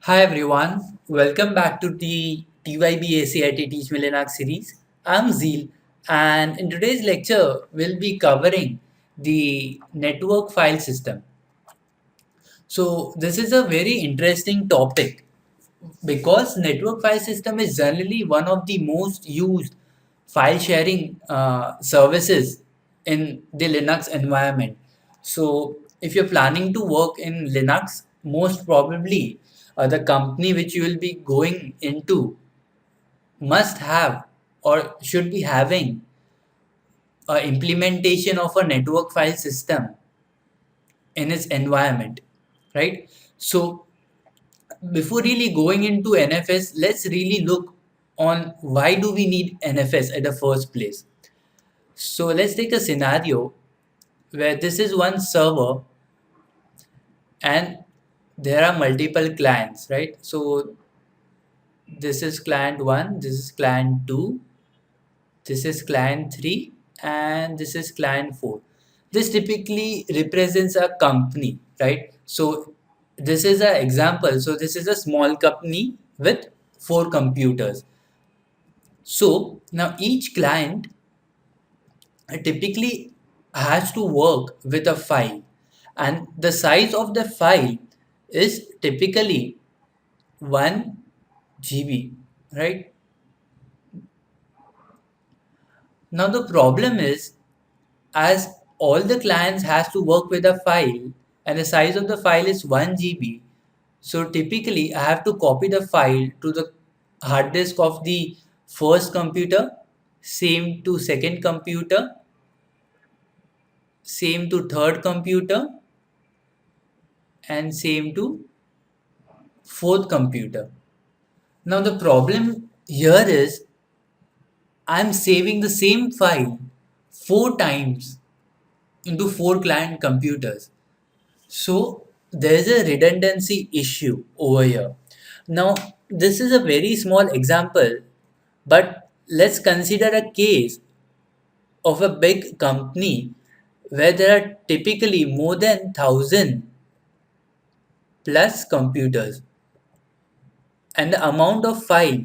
Hi everyone, welcome back to the TYBACIT Teach Me Linux series. I'm Zeel, and in today's lecture we'll be covering the network file system. So this is a very interesting topic because network file system is generally one of the most used file sharing services in the Linux environment. So if you're planning to work in Linux, most probably the company which you will be going into must have or should be having a implementation of a network file system in its environment, right? So before really going into NFS, let's really look on why do we need NFS at the first place. So let's take a scenario where this is one server and there are multiple clients, right? So this is client 1, this is client 2, this is client 3, and this is client 4. This typically represents a company, right? So this is an example. So this is a small company with 4 computers. So now each client typically has to work with a file, and the size of the file is typically 1 GB, right? Now the problem is, as all the clients has to work with a file and the size of the file is 1 GB, so typically I have to copy the file to the hard disk of the first computer, same to second computer, same to third computer, and same to fourth computer. Now the problem here is I'm saving the same file 4 times into 4 client computers. So there's a redundancy issue over here. Now this is a very small example, but let's consider a case of a big company where there are typically more than 1,000 plus computers, and the amount of file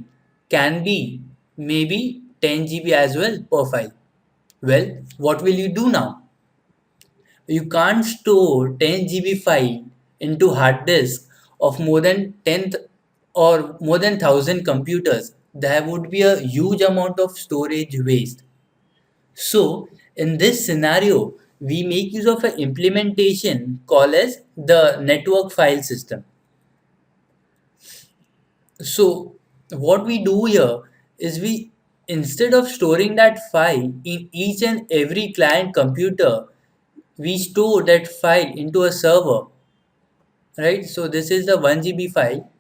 can be maybe 10 GB as well per file. Well, what will you do now? You can't store 10 GB file into hard disk of more than 10 or more than 1,000 computers. There would be a huge amount of storage waste. So in this scenario, we make use of an implementation called as the network file system. So what we do here is we, instead of storing that file in each and every client computer, we store that file into a server, right? So this is the 1 GB file,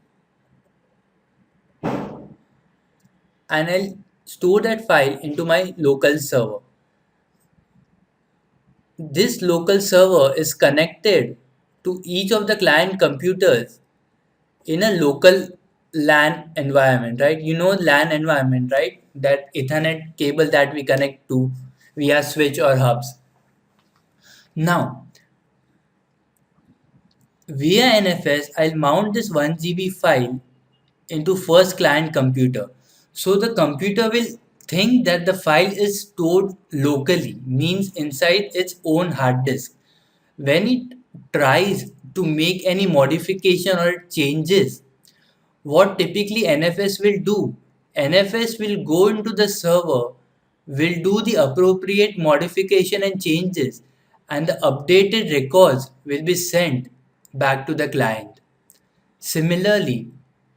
and I'll store that file into my local server. This local server is connected to each of the client computers in a local LAN environment, right? You know LAN environment, right? That Ethernet cable that we connect to via switch or hubs. Now, via NFS, I'll mount this 1 GB file into first client computer. So the computer will think that the file is stored locally, means inside its own hard disk. When it tries to make any modification or changes, what typically NFS will do? NFS will go into the server, will do the appropriate modification and changes, and the updated records will be sent back to the client. Similarly,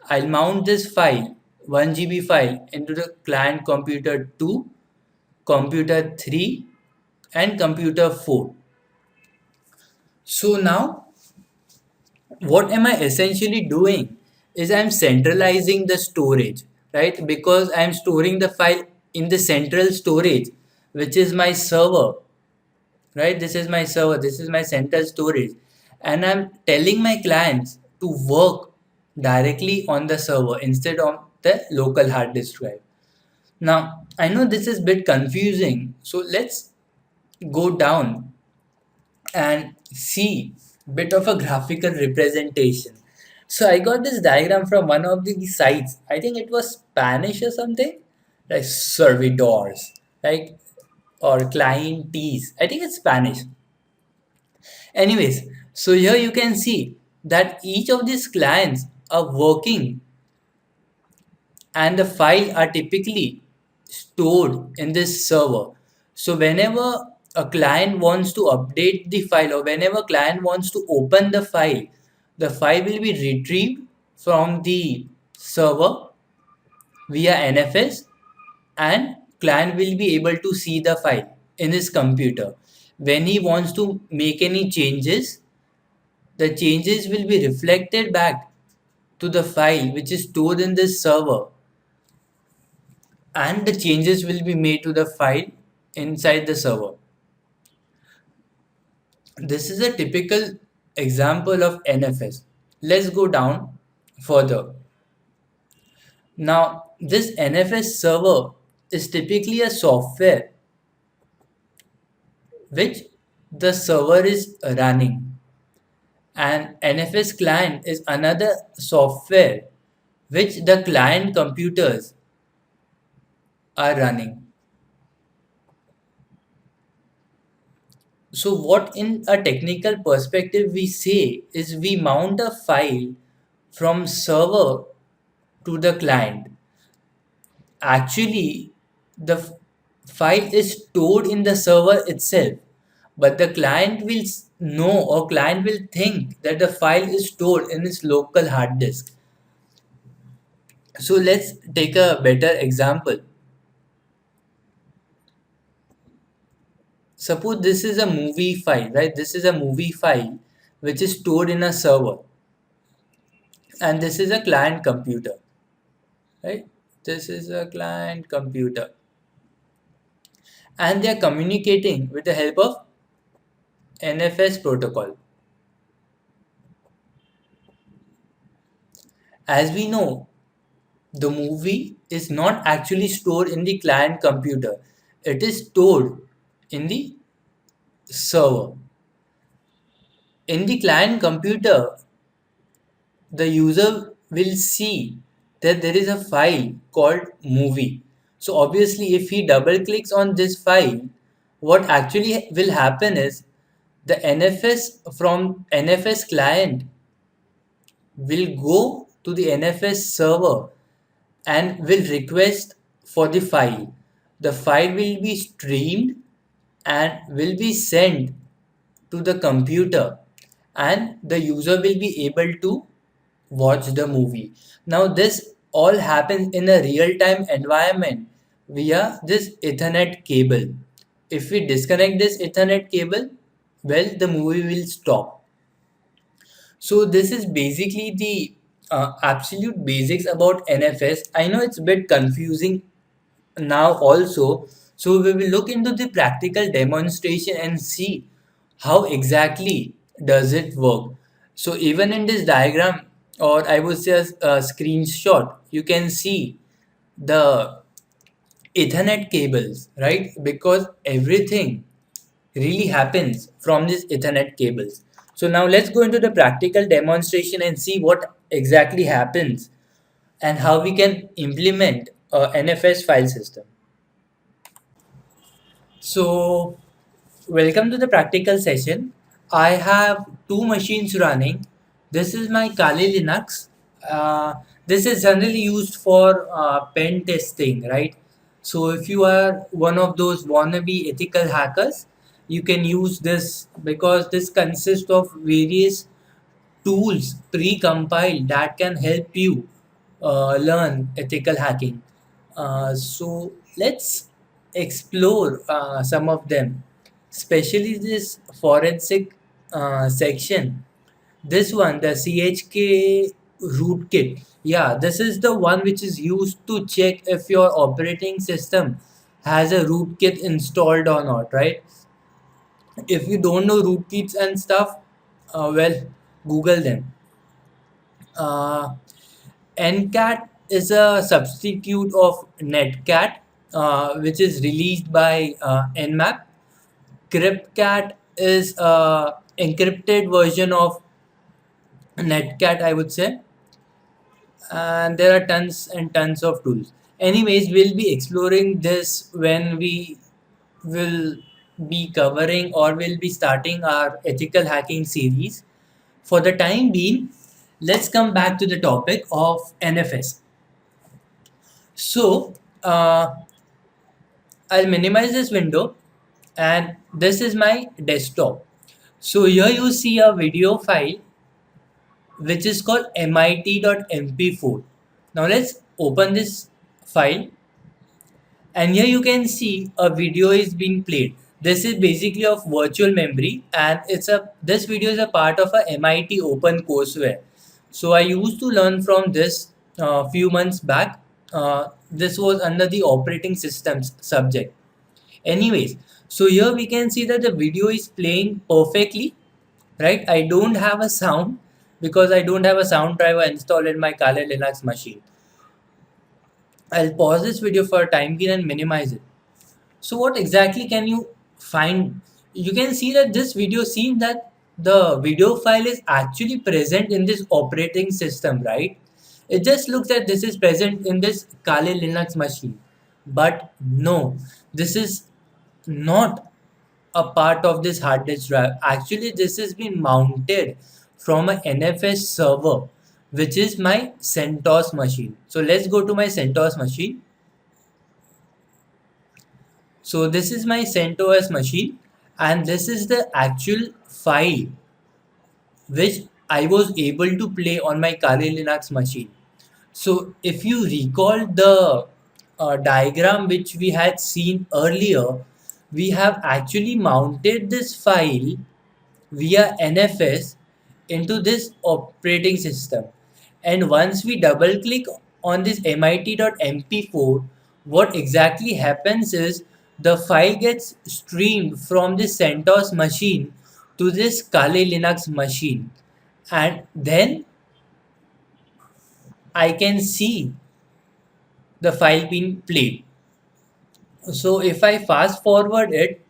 I'll mount this file, 1 GB file, into the client computer 2, computer 3, and computer 4. So now, what am I essentially doing is I'm centralizing the storage, right? Because I'm storing the file in the central storage, which is my server, right? This is my server, this is my central storage, and I'm telling my clients to work directly on the server instead of the local hard disk drive. Now I know this is a bit confusing, so let's go down and see bit of a graphical representation. So I got this diagram from one of the sites. I think it was Spanish or something, like servidors, like or clientees. I think it's Spanish. Anyways, so here you can see that each of these clients are working and the file are typically stored in this server. So whenever a client wants to update the file or whenever client wants to open the file will be retrieved from the server via NFS and client will be able to see the file in his computer. When he wants to make any changes, the changes will be reflected back to the file which is stored in this server and the changes will be made to the file inside the server. This is a typical example of NFS. Let's go down further. Now, this NFS server is typically a software which the server is running, and NFS client is another software which the client computers are running. So what in a technical perspective we say is we mount a file from server to the client. Actually, the file is stored in the server itself, but the client will know or client will think that the file is stored in its local hard disk. So let's take a better example. Suppose this is a movie file, right? This is a movie file which is stored in a server, and this is a client computer, right? This is a client computer, and they are communicating with the help of NFS protocol. As we know, the movie is not actually stored in the client computer, it is stored in the server. In the client computer, the user will see that there is a file called movie. So obviously if he double clicks on this file, what actually will happen is the NFS from NFS client will go to the NFS server and will request for the file. The file will be streamed and will be sent to the computer, and the user will be able to watch the movie. Now this all happens in a real-time environment via this Ethernet cable. If we disconnect this Ethernet cable, well, the movie will stop. So this is basically the absolute basics about NFS. I know it's a bit confusing now also. So we will look into the practical demonstration and see how exactly does it work. So even in this diagram, or I would say a screenshot, you can see the Ethernet cables, right? Because everything really happens from these Ethernet cables. So now let's go into the practical demonstration and see what exactly happens and how we can implement a NFS file system. So welcome to the practical session. I have two machines running. This is my Kali Linux. Uh, this is generally used for pen testing, right? So if you are one of those wannabe ethical hackers, you can use this because this consists of various tools pre-compiled that can help you learn ethical hacking. So let's explore some of them, especially this forensic section. This one, the CHK rootkit. Yeah, this is the one which is used to check if your operating system has a rootkit installed or not, right? If you don't know rootkits and stuff, well, Google them. Uh, NCAT is a substitute of Netcat, which is released by Nmap. CryptCat is a encrypted version of Netcat, I would say, and there are tons and tons of tools. Anyways, we'll be exploring this when we will be covering or will be starting our ethical hacking series. For the time being, let's come back to the topic of NFS. So, I'll minimize this window, and this is my desktop. So here you see a video file which is called mit.mp4. Now let's open this file, and here you can see a video is being played. This is basically of virtual memory, and this video is a part of a MIT open courseware. So I used to learn from this few months back. This was under the operating systems subject. Anyways, so here we can see that the video is playing perfectly, right? I don't have a sound because I don't have a sound driver installed in my Kali Linux machine. I'll pause this video for a time being and minimize it. So what exactly can you find? You can see that this video seems that the video file is actually present in this operating system, right? It just looks that this is present in this Kali Linux machine. But no, this is not a part of this hard disk drive. Actually, this has been mounted from a NFS server, which is my CentOS machine. So let's go to my CentOS machine. So this is my CentOS machine, and this is the actual file which I was able to play on my Kali Linux machine. So if you recall the diagram which we had seen earlier, we have actually mounted this file via NFS into this operating system. And once we double click on this mit.mp4, what exactly happens is the file gets streamed from this CentOS machine to this Kali Linux machine. And then I can see the file being played. So if I fast forward it,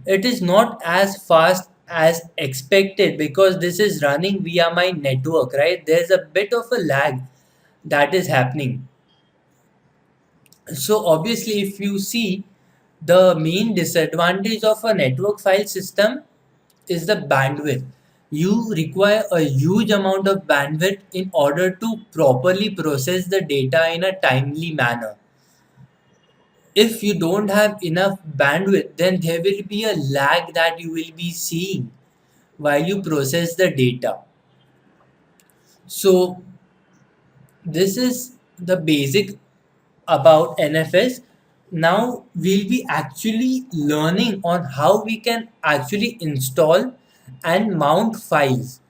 it is not as fast as expected because this is running via my network, right? There's a bit of a lag that is happening. So obviously, if you see, the main disadvantage of a network file system is the bandwidth. You require a huge amount of bandwidth in order to properly process the data in a timely manner. If you don't have enough bandwidth, then there will be a lag that you will be seeing while you process the data. So this is the basic about NFS. Now we'll be actually learning on how we can actually install and mount files,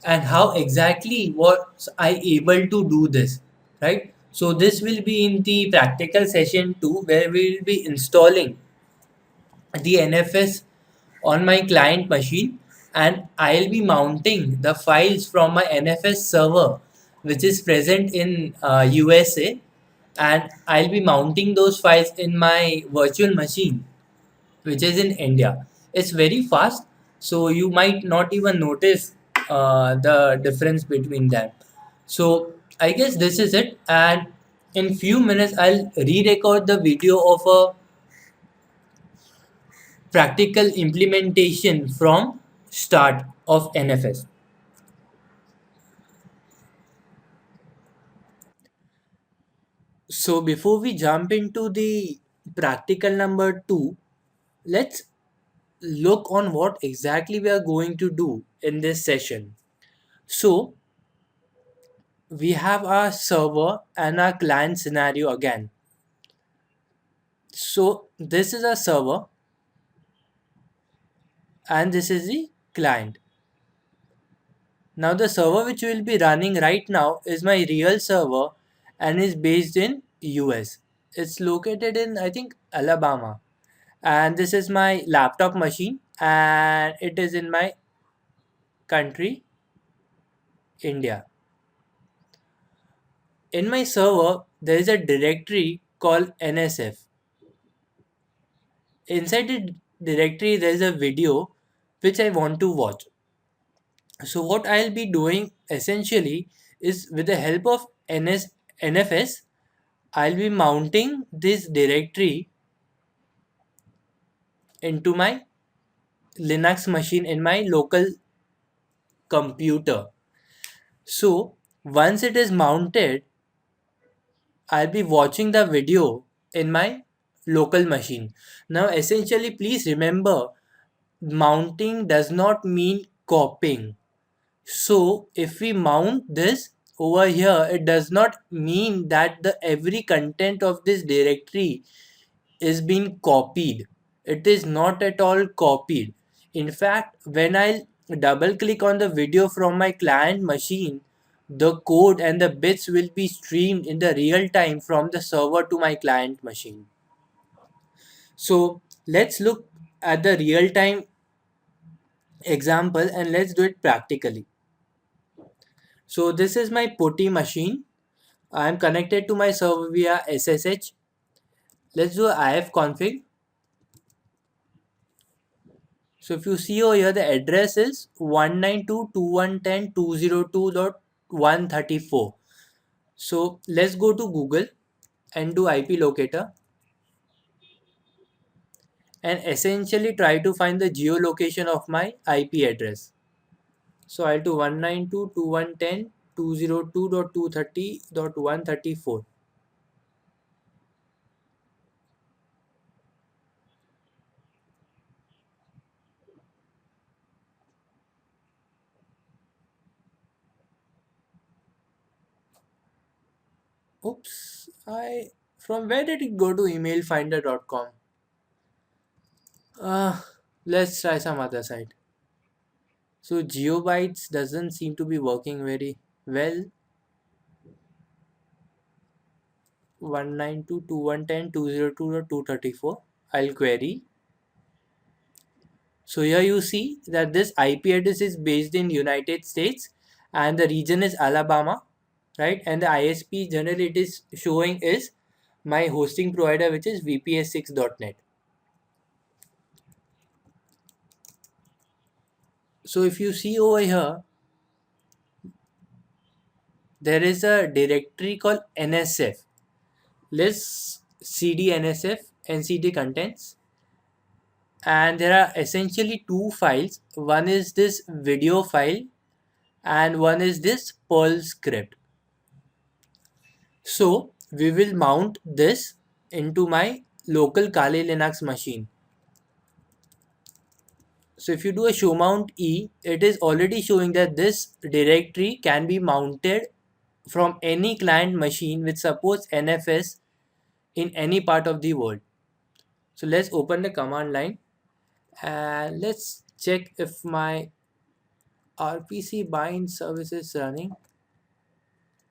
and how exactly was I able to do this, right? So this will be in the practical session 2, where we will be installing the NFS on my client machine, and I'll be mounting the files from my NFS server which is present in USA, and I'll be mounting those files in my virtual machine which is in India. It's very fast, so you might not even notice the difference between them. So I guess this is it, and in few minutes I'll re-record the video of a practical implementation from start of NFS. So before we jump into the practical number 2, let's look on what exactly we are going to do in this session. So we have our server and our client scenario again. So this is our server and this is the client. Now the server which will be running right now is my real server and is based in US. It's located in, I think, Alabama. And this is my laptop machine and it is in my country, India. In my server, there is a directory called NSF. Inside the directory, there is a video which I want to watch. So what I'll be doing essentially is with the help of NFS, I'll be mounting this directory into my Linux machine in my local computer. So once it is mounted, I'll be watching the video in my local machine. Now essentially please remember, mounting does not mean copying. So if we mount this over here, it does not mean that the every content of this directory is being copied. It is not at all copied. In fact, when I double click on the video from my client machine, the code and the bits will be streamed in the real time from the server to my client machine. So let's look at the real time example and let's do it practically. So this is my PuTTY machine. I am connected to my server via SSH. Let's do ifconfig. So if you see over here, the address is 192.201.10.202.134. So let's go to Google and do IP locator and essentially try to find the geolocation of my IP address. So I'll do 192.201.10.202.230.134. Oops, from where did it go to emailfinder.com? Let's try some other site. So Geobytes doesn't seem to be working very well. 192.201.10.202.234. I'll query. So here you see that this IP address is based in United States and the region is Alabama, right? And the ISP generally it is showing is my hosting provider, which is vps6.net. So if you see over here, there is a directory called NSF. Let's cd NSF and see the contents. And there are essentially two files. One is this video file and one is this Perl script. So we will mount this into my local Kali Linux machine. So if you do a show mount E, it is already showing that this directory can be mounted from any client machine which supports NFS in any part of the world. So let's open the command line and let's check if my RPC bind service is running.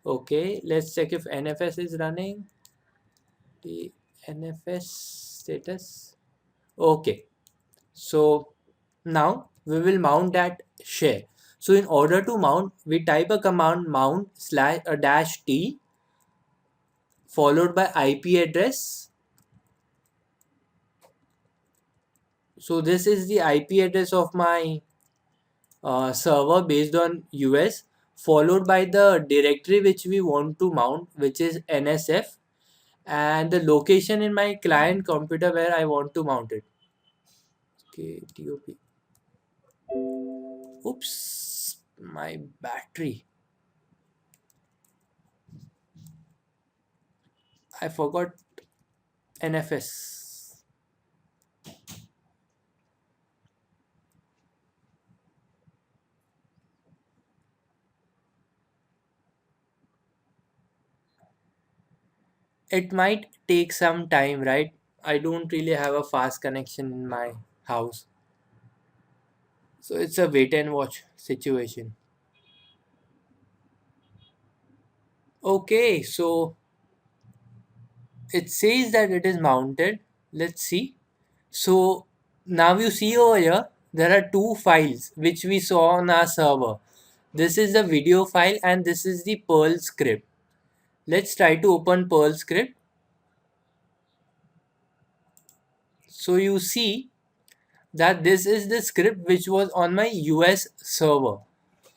Okay, let's check if NFS is running. The NFS status. Okay, so now we will mount that share. So in order to mount, we type a command mount slash a dash t followed by IP address. So this is the IP address of my server based on US, followed by the directory which we want to mount, which is NSF, and the location in my client computer where I want to mount it. Okay, TOP. Oops, my battery. I forgot NFS. It might take some time, right? I don't really have a fast connection in my house. So it's a wait and watch situation. Okay, so it says that it is mounted. Let's see. So now you see over here, there are two files which we saw on our server. This is the video file and this is the Perl script. Let's try to open Perl script. So you see that this is the script which was on my US server.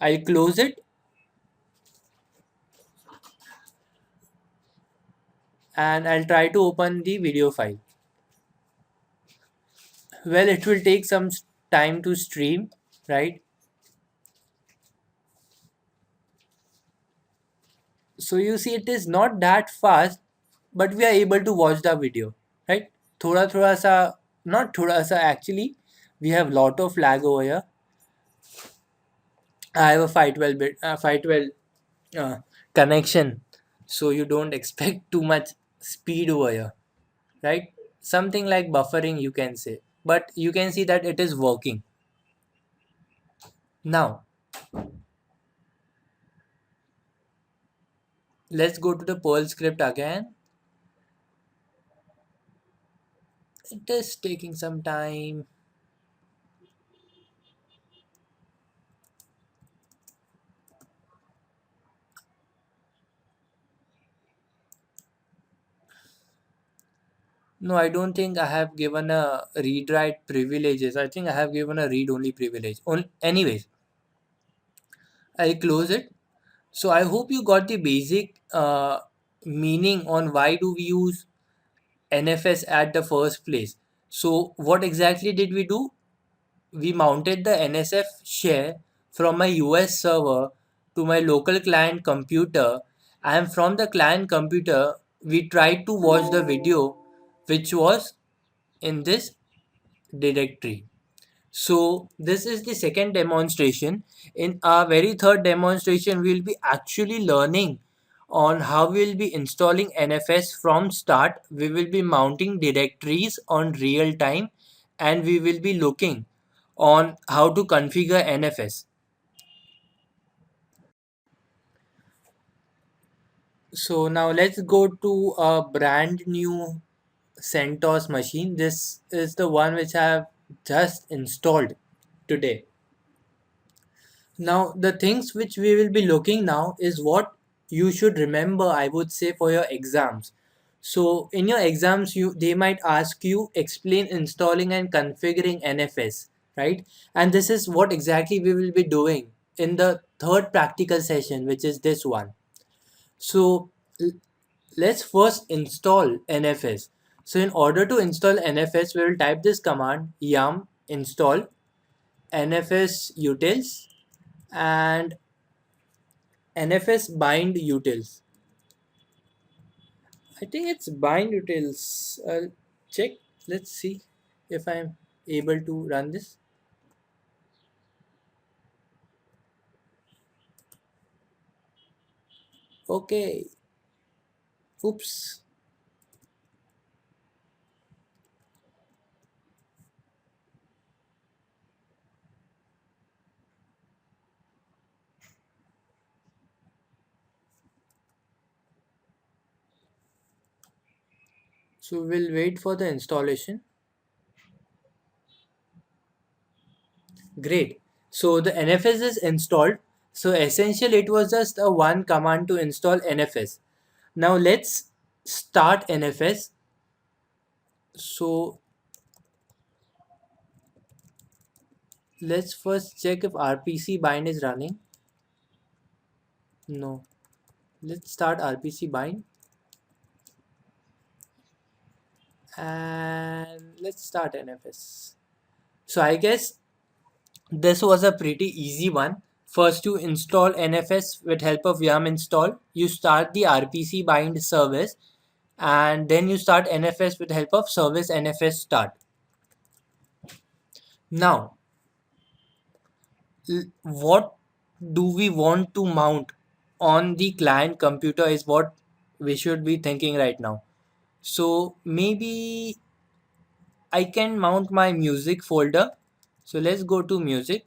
I'll close it and I'll try to open the video file. Well, it will take some time to stream, right? So you see it is not that fast, but we are able to watch the video, right? थोड़ा थोड़ा सा, not थोड़ा सा actually, we have lot of lag over here. I have a 512 connection, so you don't expect too much speed over here, right? Something like buffering you can say, but you can see that it is working. Now let's go to the Perl script again. It is taking some time. No, I don't think I have given a read write privileges. I think I have given a read only privilege. Anyways, I'll close it. So I hope you got the basic meaning on why do we use NFS at the first place. So what exactly did we do? We mounted the NSF share from my US server to my local client computer, and from the client computer we tried to watch the video which was in this directory. So this is the second demonstration. In our very third demonstration, we will be actually learning on how we will be installing NFS from start. We will be mounting directories on real time, and we will be looking on how to configure NFS. So now let's go to a brand new CentOS machine. This is the one which I have just installed today. Now, the things which we will be looking now is what you should remember, I would say, for your exams. So, in your exams, they might ask you explain installing and configuring NFS, right? And this is what exactly we will be doing in the third practical session, which is this one. So, let's first install NFS. So, in order to install NFS, we will type this command yum install NFS utils and NFS bind utils. I think it's bind utils. I'll check. Let's see if I'm able to run this. Okay. Oops. So we'll wait for the installation. Great. So the NFS is installed. So essentially it was just a one command to install NFS. Now let's start NFS. So let's first check if RPC bind is running. No. Let's start RPC bind. And let's start NFS. So I guess this was a pretty easy one. First you install NFS with help of yum install. You start the RPC bind service and then you start NFS with help of service NFS start. Now, what do we want to mount on the client computer is what we should be thinking right now. So maybe I can mount my music folder. So let's go to music.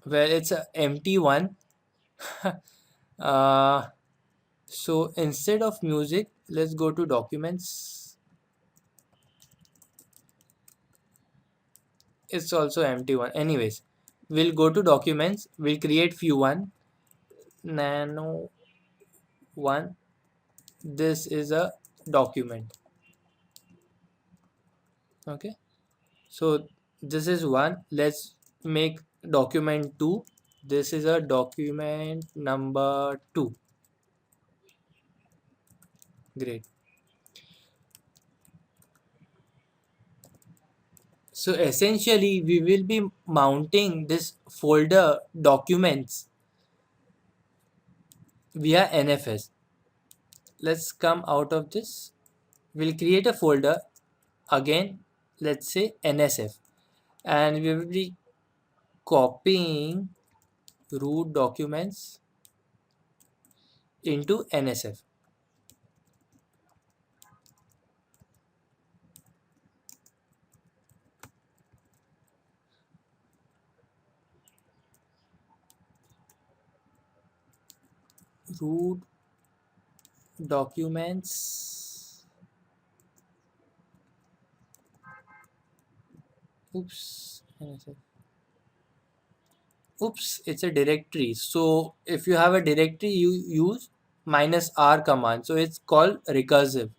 Well, it's a empty one. uh, so instead of music, let's go to documents. It's also empty one. Anyways, we'll go to documents. We'll create few one. Nano one. This is a document. Okay. So this is one. Let's make document 2. This is a document number 2. Great. So essentially, we will be mounting this folder documents via NFS. Let's come out of this. We'll create a folder again, let's say NSF, and we will be copying root documents into NSF. Root documents. Oops. NSF. Oops, it's a directory. So if you have a directory, you use -r command. So it's called recursive.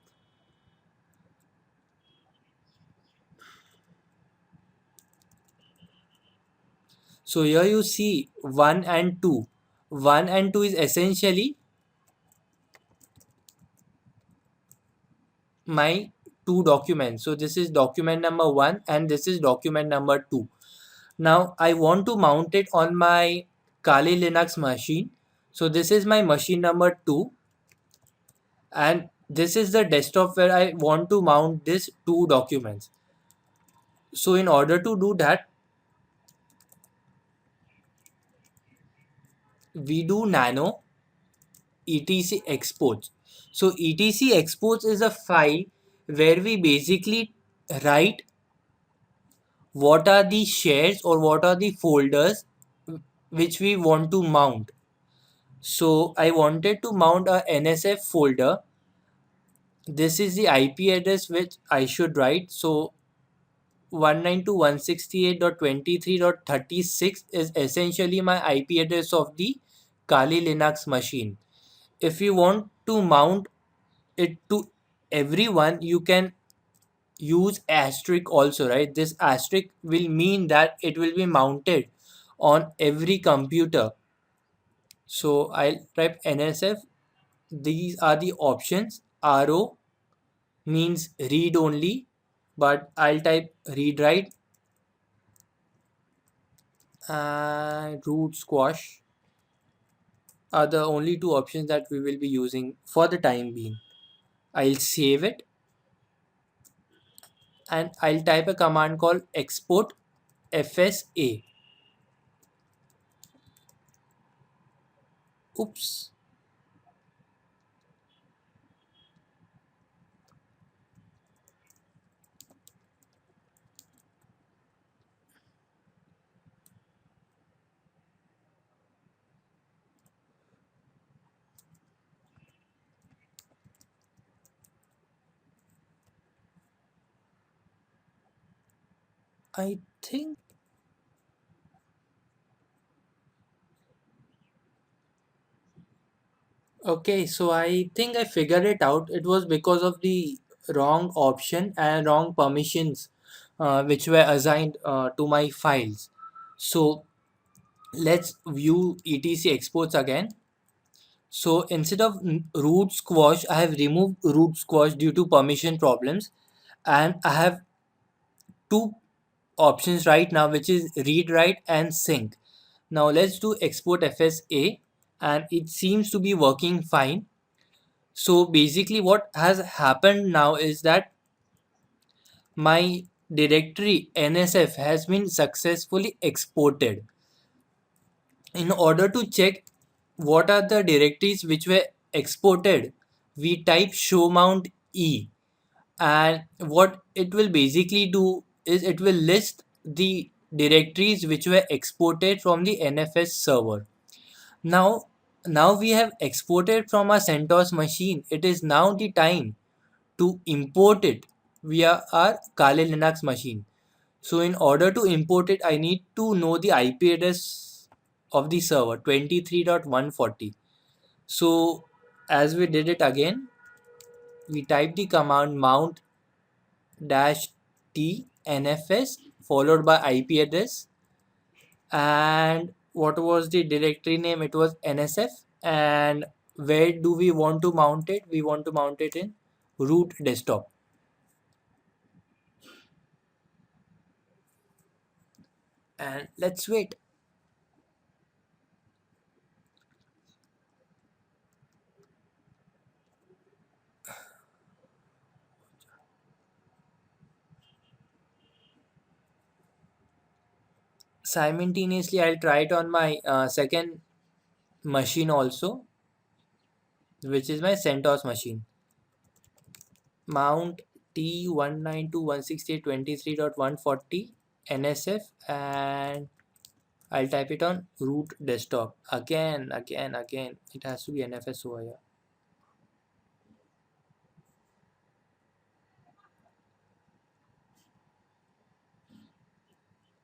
So here you see 1 and 2. 1 and 2 is essentially my two documents. So this is document number 1 and this is document number 2. Now I want to mount it on my Kali Linux machine. So this is my machine number 2 and this is the desktop where I want to mount these two documents. So in order to do that, we do nano etc exports. So etc exports is a file where we basically write what are the shares or what are the folders which we want to mount. So I wanted to mount a NSF folder. This is the IP address which I should write. So 192.168.23.36 is essentially my IP address of the Kali Linux machine. If you want to mount it to everyone, you can use asterisk also, right? This asterisk will mean that it will be mounted on every computer. So I'll type NSF. These are the options. RO means read only, but I'll type read write and root squash are the only two options that we will be using for the time being. I'll save it and I'll type a command called export FSA. Oops. I think okay, so I think I figured it out. It was because of the wrong option and wrong permissions which were assigned to my files. So let's view etc exports again. So instead of root squash, I have removed root squash due to permission problems, and I have two options right now, which is read write and sync. Now let's do export FSA, and it seems to be working fine. So basically, what has happened now is that my directory NSF has been successfully exported. In order to check what are the directories which were exported, we type show mount E, and what it will basically do is it will list the directories which were exported from the NFS server. Now, now we have exported from our CentOS machine. It is now the time to import it via our Kali Linux machine. So in order to import it, I need to know the IP address of the server 23.140. So as we did it again, we type the command mount dash t nfs followed by IP address, and what was the directory name? It was NSF, and where do we want to mount it? We want to mount it in root desktop. And let's wait. Simultaneously, I'll try it on my second machine also, which is my CentOS machine. Mount T192.168.23.140 NSF, and I'll type it on root desktop. Again. It has to be NFS over here.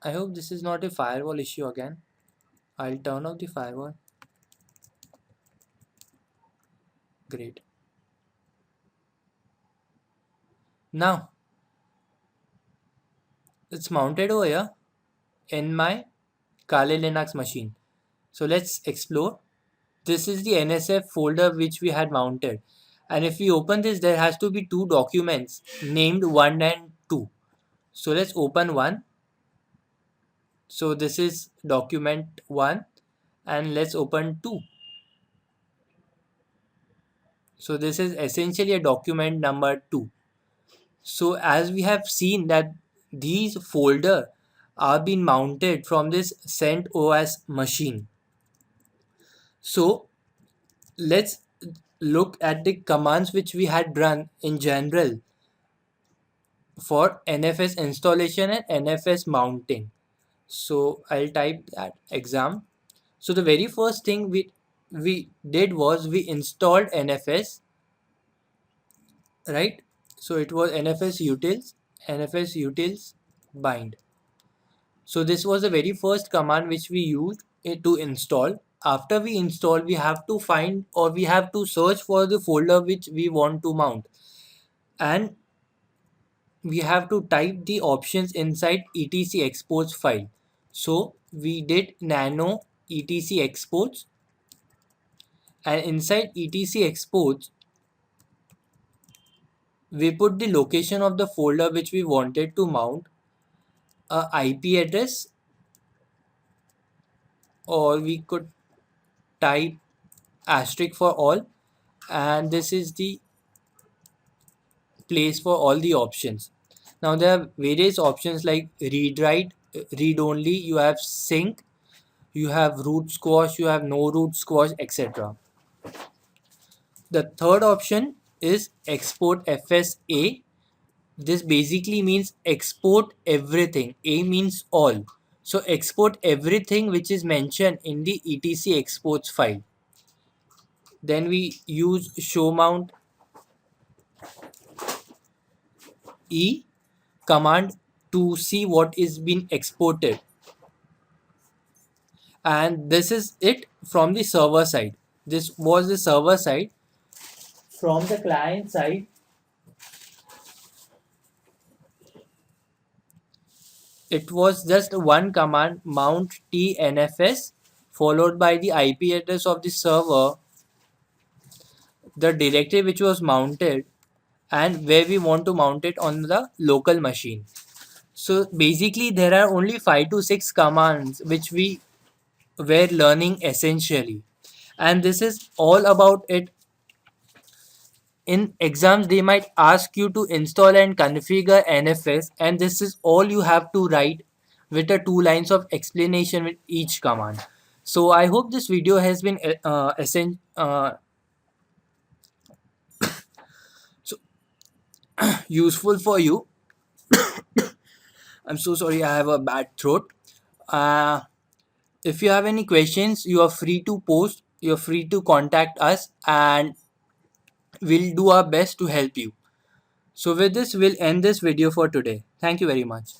I hope this is not a firewall issue again. I'll turn off the firewall. Great. Now, it's mounted over here in my Kali Linux machine. So let's explore. This is the NSF folder which we had mounted. And if we open this, there has to be two documents named 1 and 2. So let's open one. So this is document 1, and let's open 2. So this is essentially a document number 2. So as we have seen that these folder are being mounted from this CentOS machine. So let's look at the commands which we had run in general for NFS installation and NFS mounting. So I'll type that exam. So the very first thing we did was we installed NFS, right? So it was NFS utils bind. So this was the very first command which we used to install. After we install, we have to find, or we have to search for the folder which we want to mount, and we have to type the options inside etc exports file. So we did nano etc exports, and inside etc exports we put the location of the folder which we wanted to mount, a IP address, or we could type asterisk for all, and this is the place for all the options. Now there are various options like read write, read only, you have sync, you have root squash, you have no root squash, etc. The third option is export FSA. This basically means export everything. A means all. So export everything which is mentioned in the etc exports file. Then we use show mount E command to see what is being exported. And this is it from the server side. This was the server side. From the client side, it was just one command, mount tnfs, followed by the IP address of the server, the directory which was mounted, and where we want to mount it on the local machine. So basically there are only 5 to 6 commands which we were learning essentially, and this is all about it. In exams they might ask you to install and configure NFS, and this is all you have to write with the 2 lines of explanation with each command. So I hope this video has been so useful for you. I'm so sorry, I have a bad throat. uh, if you have any questions, you are free to post, you're free to contact us, and we'll do our best to help you. So with this, we'll end this video for today. Thank you very much.